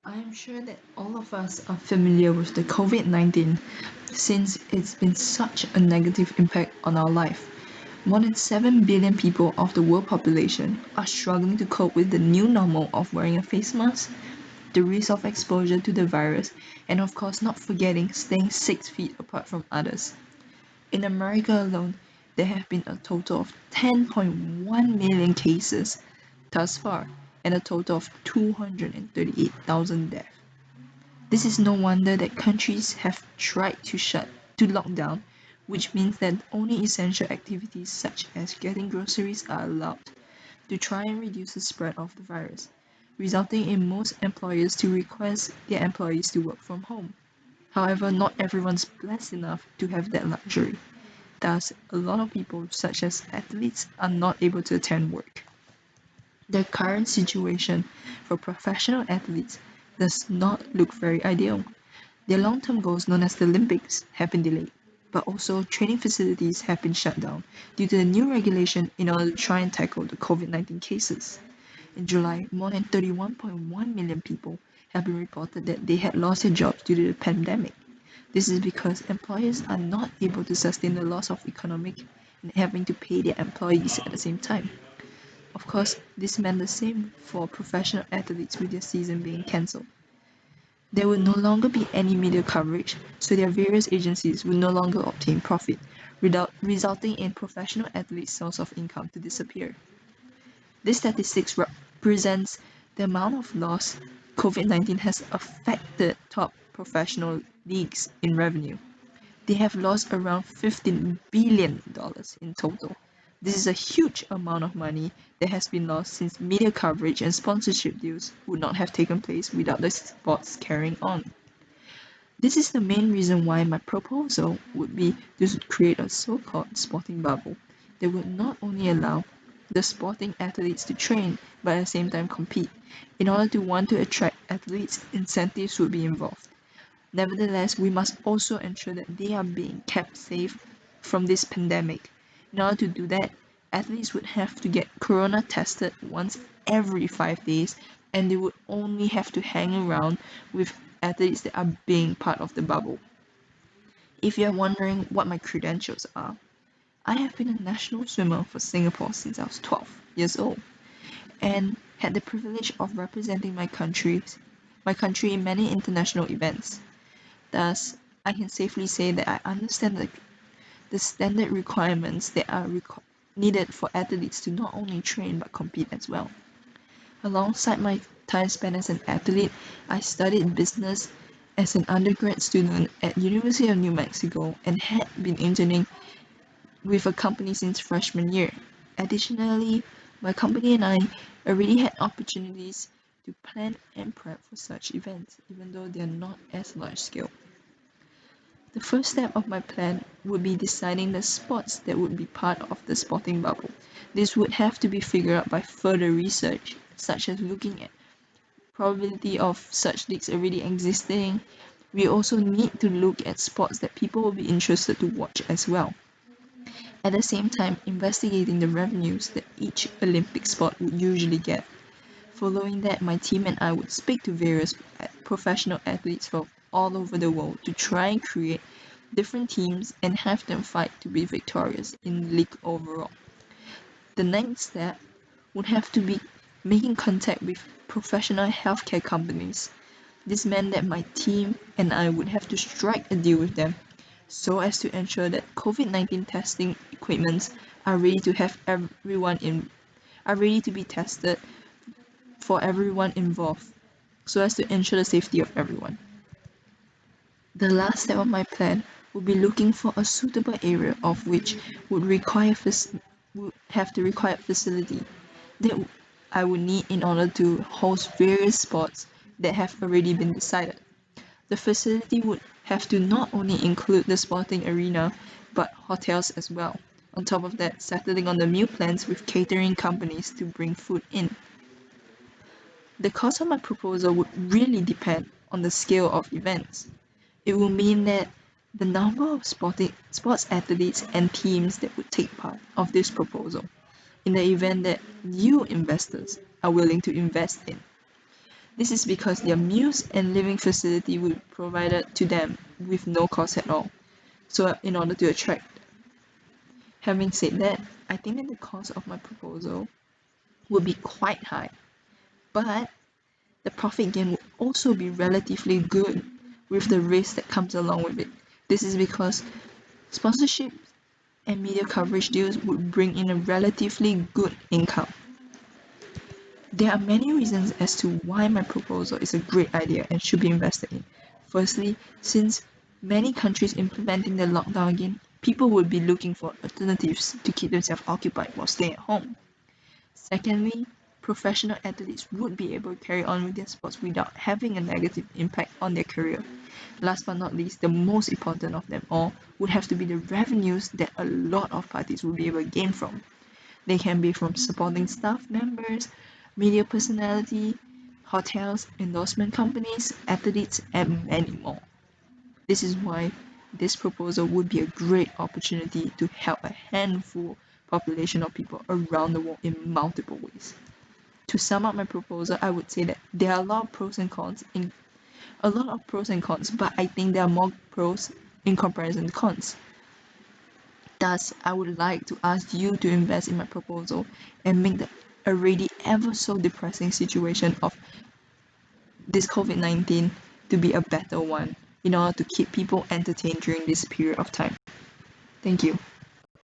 I am sure that all of us are familiar with the COVID 19 since it's been such a negative impact on our life. More than 7 billion people of the world population are struggling to cope with the new normal of wearing a face mask, the risk of exposure to the virus, and of course, not forgetting staying 6 feet apart from others. In America alone, there have been a total of 10.1 million cases thus far, and a total of 238,000 deaths. This is no wonder that countries have tried to lock down, which means that only essential activities such as getting groceries are allowed to try and reduce the spread of the virus, resulting in most employers to request their employees to work from home. However, not everyone's blessed enough to have that luxury. Thus, a lot of people, such as athletes, are not able to attend work. The current situation for professional athletes does not look very ideal. Their long-term goals, known as the Olympics, have been delayed, but also training facilities have been shut down due to the new regulation in order to try and tackle the COVID-19 cases. In July, more than 31.1 million people have been reported that they had lost their jobs due to the pandemic. This is because employers are not able to sustain the loss of economic and having to pay their employees at the same time. Of course, this meant the same for professional athletes with their season being cancelled. There would no longer be any media coverage, so their various agencies would no longer obtain profit, resulting in professional athletes' source of income to disappear. This statistics represents the amount of loss COVID-19 has affected top professional leagues in revenue. They have lost around $15 billion in total. This is a huge amount of money that has been lost since media coverage and sponsorship deals would not have taken place without the sports carrying on. This is the main reason why my proposal would be to create a so-called sporting bubble that would not only allow the sporting athletes to train but at the same time compete. In order to want to attract athletes, incentives would be involved. Nevertheless, we must also ensure that they are being kept safe from this pandemic. In order to do that, athletes would have to get corona tested once every 5 days, and they would only have to hang around with athletes that are being part of the bubble. If you're wondering what my credentials are, I have been a national swimmer for Singapore since I was 12 years old and had the privilege of representing my country in many international events. Thus, I can safely say that I understand the standard requirements that are needed for athletes to not only train but compete as well. Alongside my time spent as an athlete, I studied business as an undergrad student at University of New Mexico and had been interning with a company since freshman year. Additionally, my company and I already had opportunities to plan and prep for such events, even though they are not as large scale. The first step of my plan would be deciding the sports that would be part of the sporting bubble. This would have to be figured out by further research, such as looking at probability of such leagues already existing. We also need to look at sports that people will be interested to watch as well. At the same time, investigating the revenues that each Olympic sport would usually get. Following that, my team and I would speak to various professional athletes from all over the world to try and create different teams and have them fight to be victorious in the league overall. The next step would have to be making contact with professional healthcare companies. This meant that my team and I would have to strike a deal with them so as to ensure that COVID-19 testing equipments are ready to have everyone in are ready to be tested for everyone involved so as to ensure the safety of everyone. The last step of my plan would be looking for a suitable area of which would have the required facility that I would need in order to host various sports that have already been decided. The facility would have to not only include the sporting arena but hotels as well. On top of that, settling on the meal plans with catering companies to bring food in. The cost of my proposal would really depend on the scale of events. It will mean that the number of sports athletes and teams that would take part of this proposal in the event that you investors are willing to invest in. This is because their meals and living facility will be provided to them with no cost at all. So in order to attract, having said that, I think that the cost of my proposal would be quite high, but the profit gain will also be relatively good with the risk that comes along with it. This is because sponsorship and media coverage deals would bring in a relatively good income. There are many reasons as to why my proposal is a great idea and should be invested in. Firstly, since many countries implementing the lockdown again, people would be looking for alternatives to keep themselves occupied while staying at home. Secondly, professional athletes would be able to carry on with their sports without having a negative impact on their career. Last but not least, the most important of them all would have to be the revenues that a lot of parties will be able to gain from. They can be from supporting staff members, media personality, hotels, endorsement companies, athletes, and many more. This is why this proposal would be a great opportunity to help a handful population of people around the world in multiple ways. To sum up my proposal, I would say that there are a lot of pros and cons, but I think there are more pros in comparison to cons. Thus, I would like to ask you to invest in my proposal and make the already ever so depressing situation of this COVID-19 to be a better one in order to keep people entertained during this period of time. Thank you.